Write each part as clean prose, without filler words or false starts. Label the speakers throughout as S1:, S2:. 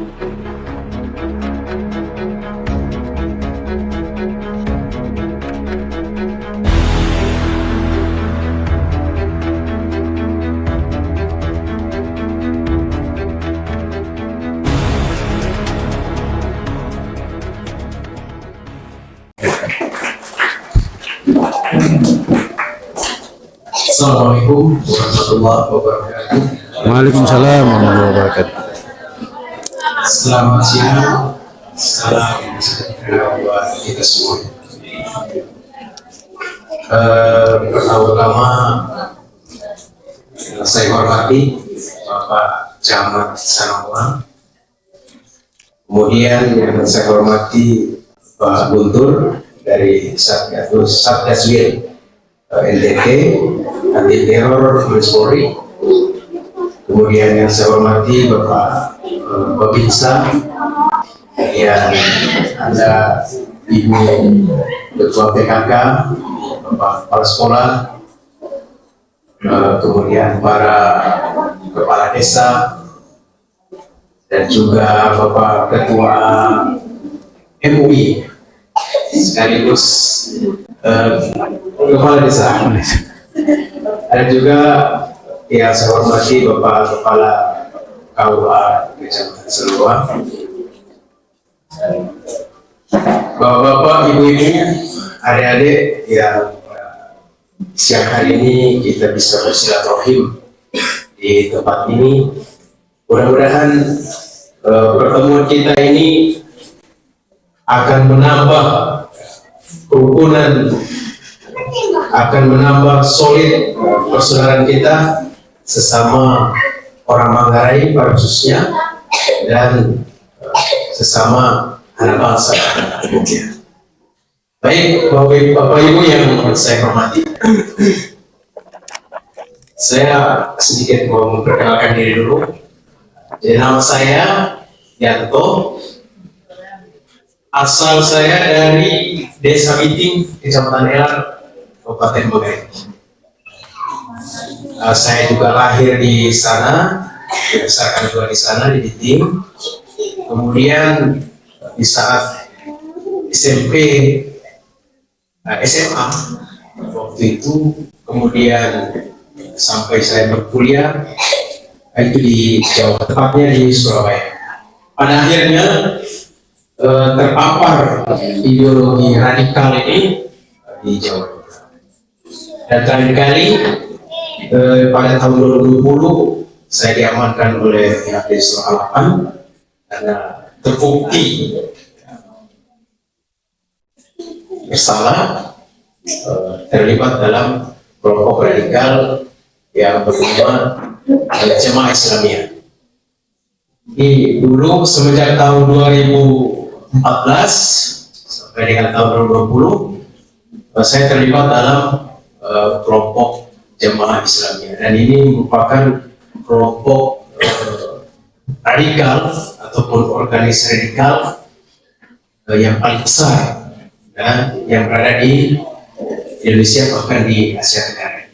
S1: Assalamualaikum warahmatullahi wabarakatuh.
S2: Waalaikumsalam warahmatullahi wabarakatuh.
S1: Selamat siang, salam sejahtera buat kita semua. Pertama-tama saya hormati Bapak Camat Sanawang. Kemudian yang saya hormati Pak Guntur dari Satgas Wil NTT anti teror Mabes Polri. Kemudian yang saya hormati Bapak Babinsa, kemudian ada Ibu Ketua PKK, Bapak Kepala Sekolah, kemudian para Kepala Desa, dan juga Bapak Ketua MUI sekaligus Kepala Desa. Dan juga yang saya hormati Bapak Kepala KUA Kecamatan Seluruh, Bapak-bapak, ibu-ibu, adik-adik yang siang hari ini kita bisa bersilaturahim di tempat ini. Mudah-mudahan pertemuan kita ini akan menambah kerukunan, akan menambah solid persaudaraan kita sesama orang Manggarai pada khususnya, dan sesama anak bangsa. Baik, Bapak Ibu yang saya hormati, saya sedikit mau memperkenalkan diri dulu. Jadi nama saya Yanto, asal saya dari Desa Biting, Kecamatan Elar, Kabupaten Manggarai. Saya juga lahir di sana, dibesarkan juga di sana di Biting. Kemudian di saat SMP, SMA waktu itu, kemudian sampai saya berkuliah itu di Jawa, tepatnya di Surabaya. Pada akhirnya terpapar ideologi radikal ini di Jawa. Dan terakhir kali pada tahun 2020 saya diamankan oleh pihak Densus 88 karena terbukti bersalah terlibat dalam kelompok radikal yang bernama Jemaah Islamiyah. Di dulu semenjak tahun 2014 sampai dengan tahun 2020 saya terlibat dalam kelompok Jemaah Islamiyah, dan ini merupakan kelompok radikal ataupun organisasi radikal yang paling besar dan yang berada di Indonesia, bahkan di Asia Tenggara.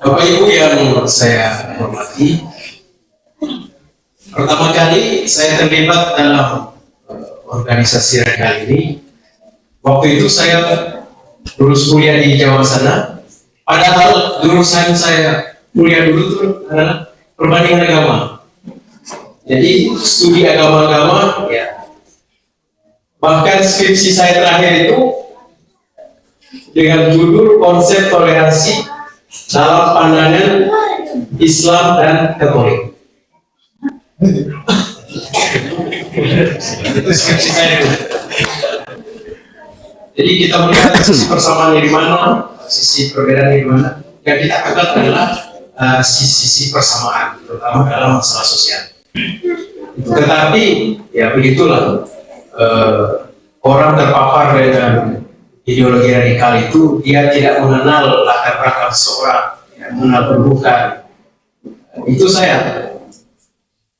S1: Bapak Ibu yang saya hormati, pertama kali saya terlibat dalam organisasi radikal ini waktu itu saya lulus kuliah di Jawa sana. Padahal jurusan saya kuliah dulu itu adalah perbandingan agama. Jadi studi agama-agama ya. Bahkan skripsi saya terakhir itu dengan judul konsep toleransi dalam pandangan Islam dan Katolik. Itu skripsi saya dulu. Jadi kita melihat sisi persamaannya di mana, sisi perbedaannya di mana. Yang kita angkat adalah sisi persamaan, terutama dalam masalah sosial. Tetapi ya begitulah. Orang terpapar dengan ideologi radikal itu, dia tidak mengenal latar belakang seseorang, ya, mengenal pendudukan. Itu saya.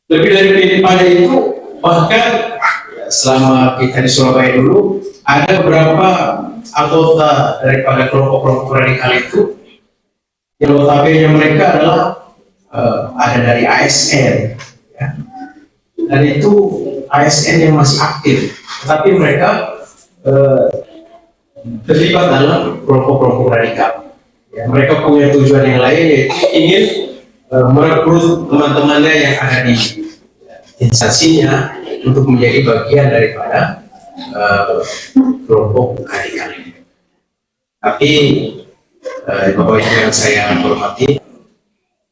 S1: Lebih daripada itu, bahkan ya, selama kita di Surabaya dulu, ada beberapa anggota daripada kelompok-kelompok radikal itu yang notabene mereka adalah ada dari ASN, dan itu ASN yang masih aktif, tetapi mereka terlibat dalam kelompok-kelompok radikal. Ya, mereka punya tujuan yang lain, yaitu ingin merekrut teman-temannya yang ada di instansinya untuk menjadi bagian daripada kelompok radikal ini. Tapi Bapak Ibu yang saya hormati,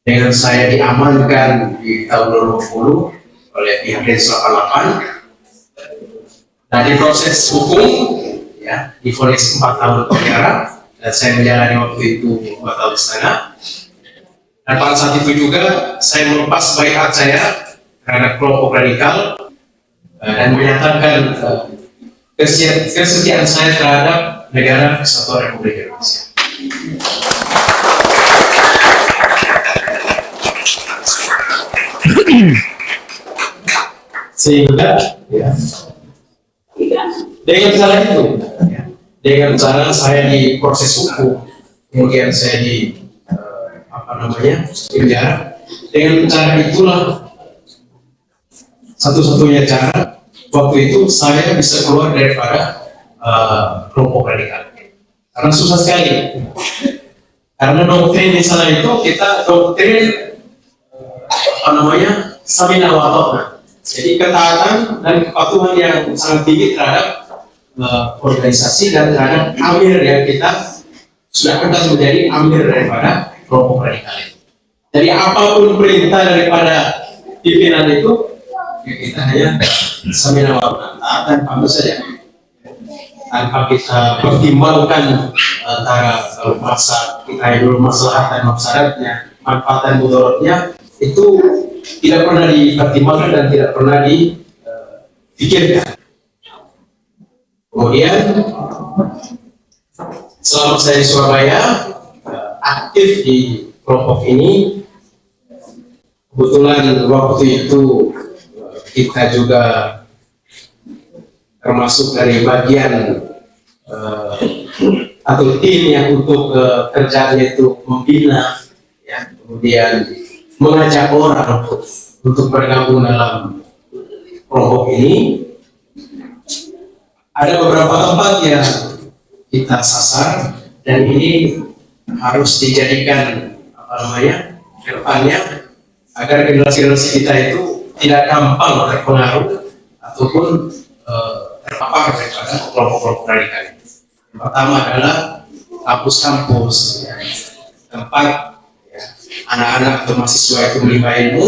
S1: dengan saya diamankan di tahun 2020 oleh pihak Densus 88 dan diproses hukum, ya, divonis 4 tahun penjara, dan saya menjalani waktu itu 2 tahun setengah. Dan pada saat itu juga saya melepas baiat saya terhadap kelompok radikal dan menyatakan kesetiaan saya terhadap negara Kesatuan Republik Indonesia. Sehingga ya, dengan cara itu, ya, dengan cara saya di proses hukum, kemudian saya di penjara, dengan cara itulah satu-satunya cara waktu itu saya bisa keluar daripada kelompok radikal. Karena susah sekali. Karena doktrin di sana itu kita doktrin samina wa ta'na. Jadi ketaatan dan kepatuhan yang sangat tinggi terhadap organisasi dan terhadap amir yang kita sudah angkat menjadi amir daripada kelompok radikal itu. Jadi apapun perintah daripada pimpinan itu, ya kita hanya samina wa ta'na, taat dan patuh saja. Tanpa kita pertimbangkan antara masa kita dulu maslahat dan mafsadatnya, manfaat dan mudaratnya, itu tidak pernah dipertimbangkan dan tidak pernah dipikirkan. Kemudian selama saya di Surabaya aktif di kelompok ini, kebetulan waktu itu kita juga termasuk dari bagian atau tim yang untuk kerjaannya itu membina, ya, kemudian mengajak orang untuk bergabung dalam kelompok ini. Ada beberapa tempat yang kita sasar dan ini harus dijadikan ke depannya agar generasi-generasi kita itu tidak gampang terpengaruh ataupun terpapar daripada kelompok-kelompok radikal. Yang pertama adalah kampus-kampus, ya, tempat anak-anak atau mahasiswa itu menimba ilmu.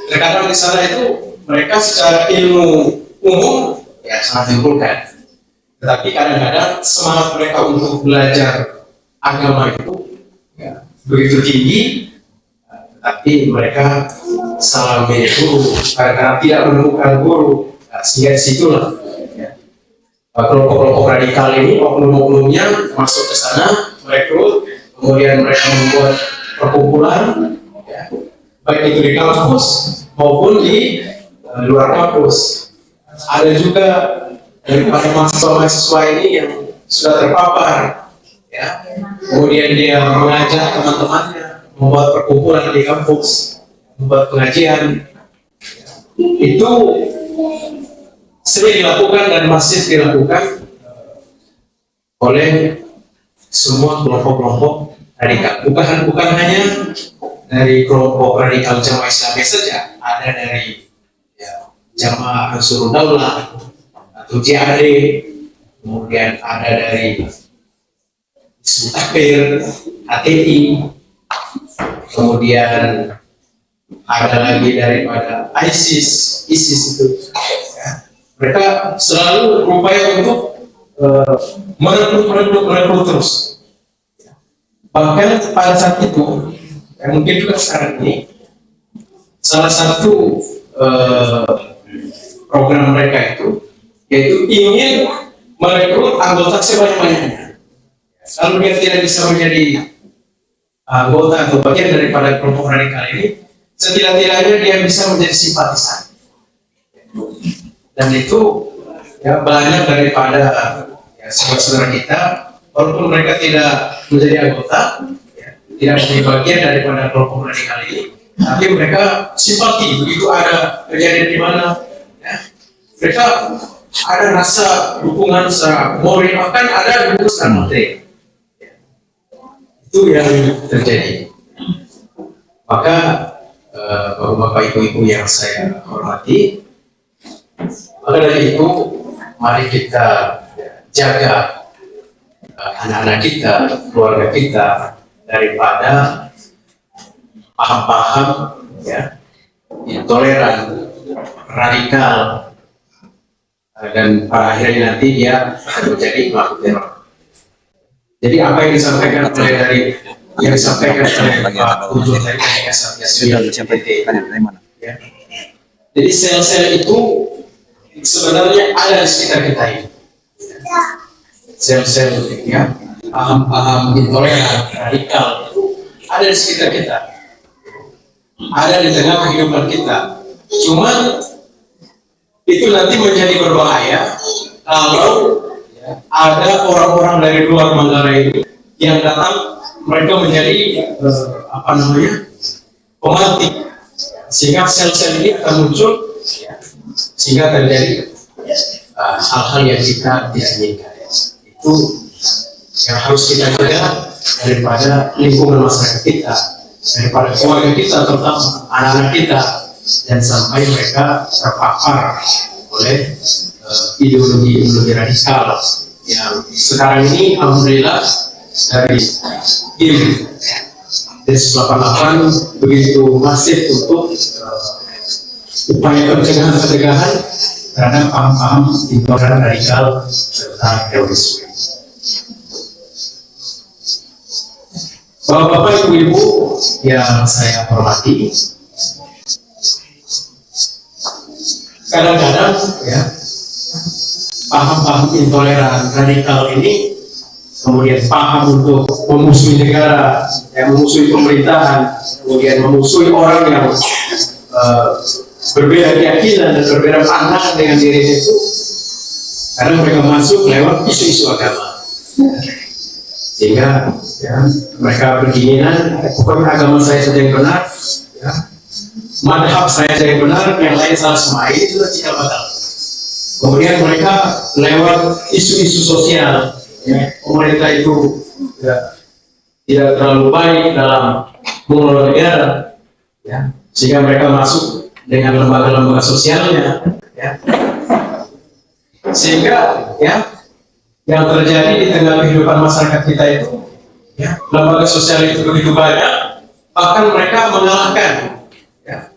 S1: Terkadang di sana itu mereka secara ilmu umum ya sangat diunggulkan, tetapi kadang-kadang semangat mereka untuk belajar agama itu ya, begitu tinggi, tapi mereka salah memilih guru karena tidak menemukan guru. Nah, sehingga disitulah ya, kelompok-kelompok radikal ini oknum-oknumnya masuk ke sana, merekrut, kemudian mereka membuat perkumpulan, ya, baik itu di kampus maupun di luar kampus. Ada juga daripada mahasiswa-mahasiswa ini yang sudah terpapar, ya, kemudian dia mengajak teman-temannya membuat perkumpulan di kampus, membuat pengajian. Itu sering dilakukan dan masih dilakukan oleh semua kelompok-kelompok radikal. Bukan hanya dari kelompok radikal Jamaah Islamiyah saja, ada dari Jamaah Ansarud Daulah atau JAD, kemudian ada dari Hizbut Tahrir, HTI, kemudian ada lagi daripada ISIS itu. Ya. Mereka selalu berupaya untuk merekrut terus. Bahkan pada saat itu, mungkin juga sekarang ini, salah satu program mereka itu yaitu ingin merekrut anggota sebanyak-banyaknya. Kalau dia tidak bisa menjadi anggota atau bagian daripada kelompok radikal ini, setidak-tidaknya dia bisa menjadi simpatisan. Dan itu ya banyak daripada ya, saudara-saudara kita, walaupun mereka tidak menjadi anggota, ya, tidak menjadi bagian daripada kelompok radikal ini, tapi mereka simpati begitu ada kejadian di mana, ya, mereka ada rasa dukungan secara moral, bahkan ada dukungan secara materi. Itu yang terjadi. Maka bapak-bapak, ibu-ibu yang saya hormati, maka dari itu mari kita jaga anak-anak kita, keluarga kita daripada paham-paham ya intoleran, radikal, dan pada akhirnya nanti dia akan menjadi pelaku teror. Jadi apa yang disampaikan oleh Pak Ujung dari ya. Jadi sel-sel itu sebenarnya ada di sekitar kita ini. Sel-sel ya, paham-paham intoleran, radikal itu ada di sekitar kita, ada di tengah kehidupan kita. Cuman itu nanti menjadi berbahaya kalau ada orang-orang dari luar Manggarai itu yang datang, mereka menjadi pemantik, sehingga sel-sel ini akan muncul, sehingga terjadi hal-hal yang kita tidak inginkan. Itu yang harus kita jaga daripada lingkungan masyarakat kita, daripada keluarga kita, terutama anak-anak kita, dan sampai mereka terpapar oleh ideologi radikal yang sekarang ini alhamdulillah dari game Densus 88 begitu masif untuk upaya pencegahan terhadap paham-paham intoleran radikal serta terorisme. Bapak-bapak, ibu-ibu yang saya hormati, kadang-kadang ya paham-paham intoleran radikal ini kemudian paham untuk memusuhi negara, yang memusuhi pemerintahan, kemudian memusuhi orang yang berbeda keyakinan dan berbeda pandangan dengan dirinya itu, karena mereka masuk lewat isu-isu agama, sehingga ya, mereka berkeinginan pokoknya agama saya saja yang benar, ya, madhab saya saja yang benar, yang lain salah semua. Ini sudah cikal bakal. Kemudian mereka lewat isu-isu sosial, ya, pemerintah itu ya, tidak terlalu baik dalam mengelola negara, ya, sehingga mereka masuk dengan lembaga-lembaga sosialnya, ya, sehingga ya yang terjadi di tengah kehidupan masyarakat kita itu, ya, lembaga sosial itu begitu banyak, bahkan mereka mengalahkan ya,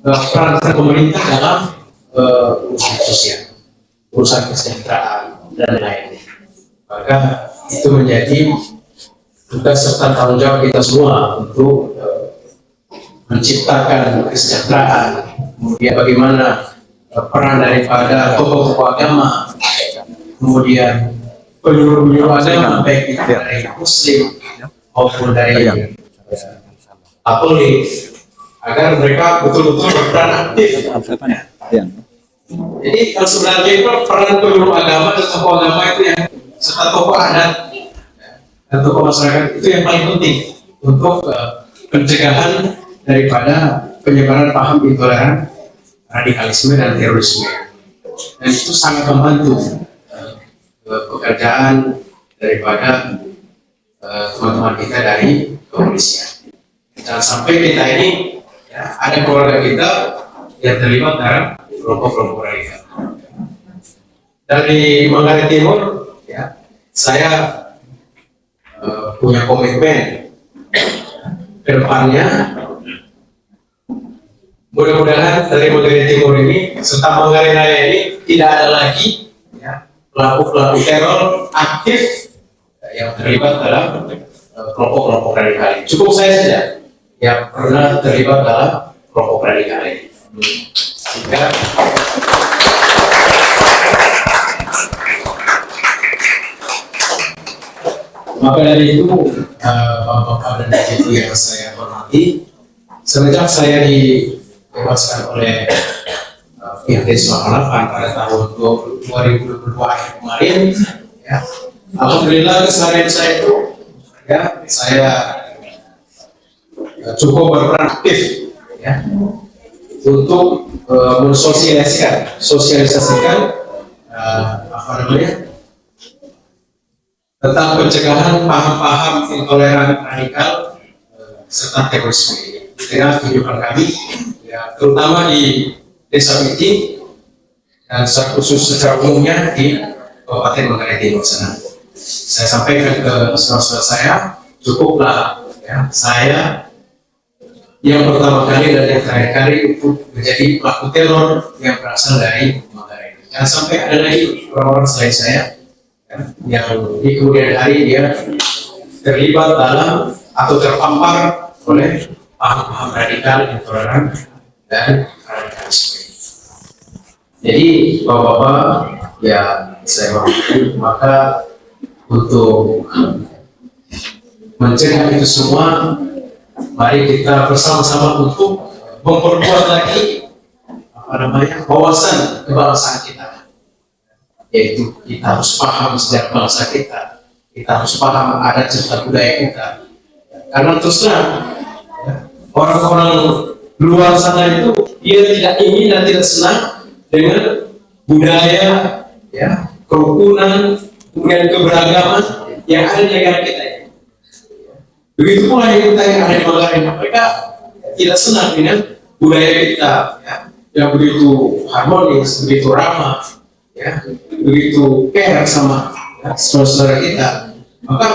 S1: peran pemerintah dalam urusan sosial, urusan kesejahteraan dan lain-lain. Maka itu menjadi tugas serta tanggung jawab kita semua untuk menciptakan kesejahteraan. Kemudian bagaimana peran daripada tokoh-tokoh agama, kemudian penyuluh-penyuluh agama, baik itu dari Muslim maupun dari Katolik, agar mereka betul-betul berperan aktif. Jadi kalau sebenarnya itu peran penyuluh agama dan tokoh agama itu yang serta tokoh adat dan tokoh masyarakat itu yang paling penting untuk pencegahan daripada penyebaran paham intoleran, radikalisme dan terorisme. Dan itu sangat membantu pekerjaan daripada teman-teman kita dari kepolisian. Jangan sampai kita ini ya, ada keluarga kita yang terlibat dalam kelompok-kelompok radikal. Dari Manggarai Timur, ya, saya punya komitmen ke depannya. Mudah-mudahan dari Manggarai Timur ini serta Manggarai Raya ini tidak ada lagi ya, pelaku-pelaku teror aktif yang terlibat dalam kelompok-kelompok radikal ini. Cukup saya saja yang pernah terlibat dalam kelompok radikal ini. Sehingga maka dari itu bapak-bapak dan ibu yang saya hormati, semenjak saya dibebaskan oleh pihak Densus 88 pada tahun 2022 akhir kemarin, ya, alhamdulillah keseharian saya itu, ya, saya cukup berperan aktif ya untuk sosialisasikan apa namanya tentang pencegahan paham-paham intoleran radikal serta terorisme ini di tengah kehidupan kami, ya, terutama di desa Biti dan secara khusus secara umumnya di Kabupaten Manggarai Timur sana. Saya sampaikan ke saudara-saudara saya, cukuplah ya, saya yang pertama kali dan yang terakhir kali untuk menjadi pelaku teror yang berasal dari Manggarai. Jangan sampai ada lagi orang-orang selain saya yang di kemudian hari dia terlibat dalam atau terpampar oleh paham-paham radikal, intoleran, dan radikalisme. Jadi Bapak-bapak ya saya hormati, maka untuk mencegah itu semua, mari kita bersama-sama untuk memperkuat lagi apa namanya wawasan kebangsaan kita. Yaitu kita harus paham sejarah bangsa kita harus paham adat serta budaya kita. Karena terus terang, orang-orang luar sana itu dia tidak ingin dan tidak senang dengan budaya, ya, kerukunan, kemudian keberagaman yang ada di negara kita ini. Begitu pula yang kita yang ada di Manggarai, mereka tidak senang dengan budaya kita, ya, yang begitu harmonis, begitu ramah, ya, begitu care sama ya, saudara-saudara kita. Maka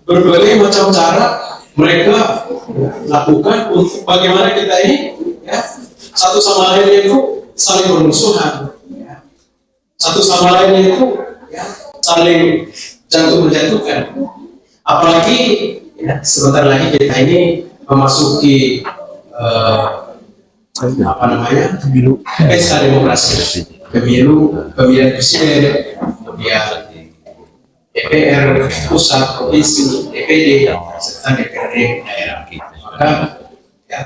S1: berbagai macam cara mereka lakukan untuk bagaimana kita ini ya, satu sama lain itu saling bermusuhan, ya. Satu sama lain itu ya, saling jatuh menjatuhkan. Apalagi ya, sebentar lagi kita ini memasuki apa namanya pesta demokrasi, pemilihan presiden, kemudian DPR pusat, provinsi, DPD, serta DPRD daerah. Maka ya,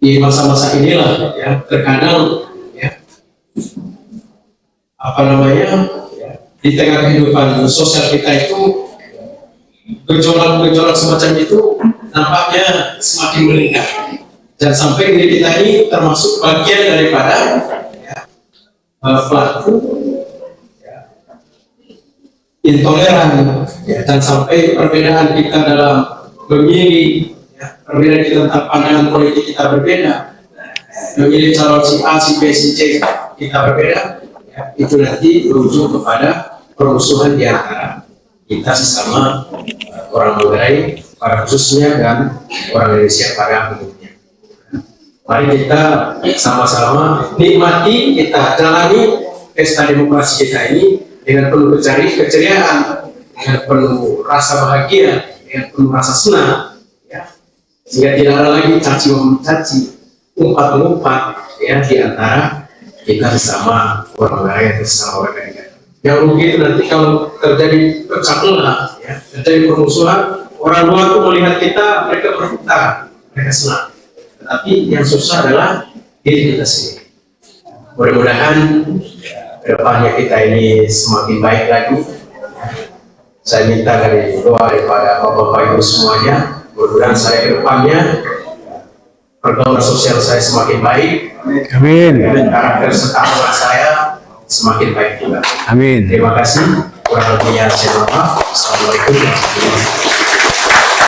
S1: di masa-masa inilah ya terkadang ya apa namanya ya, di tengah kehidupan sosial kita itu gejolak-gejolak semacam itu nampaknya semakin meningkat dan sampai diri kita ini termasuk bagian daripada ya, pelaku intoleran ya, dan sampai perbedaan kita dalam memilih ya, perbedaan kita tentang pandangan politik kita berbeda, memilih calon si A, si B, si C kita berbeda ya, itu nanti berujung kepada permusuhan di antara kita sesama orang Manggarai pada khususnya dan orang Indonesia pada umumnya. Mari kita sama-sama nikmati, kita jalani pesta demokrasi kita ini dengan penuh keceriaan, dengan penuh rasa bahagia, dengan penuh rasa senang, ya. Sehingga tidak ada lagi caci mencaci, umpat-umpat ya di antara kita sesama orang Manggarai atau sesama orang negara. Yang rugi itu nanti kalau terjadi pecah belah, ya, terjadi permusuhan, orang luar itu melihat kita, mereka berputar, mereka senang. Tetapi yang susah adalah diri kita sendiri. Mudah-mudahan kedepannya kita ini semakin baik lagi. Saya minta dari doa daripada Bapak Ibu semuanya, mudah-mudahan saya kedepannya pergaulan sosial saya semakin baik.
S2: Amin.
S1: Dan karakter serta akhlak saya semakin baik juga.
S2: Amin.
S1: Terima kasih. Kurang lebihnya saya mohon maaf. Assalamualaikum warahmatullahi wabarakatuh.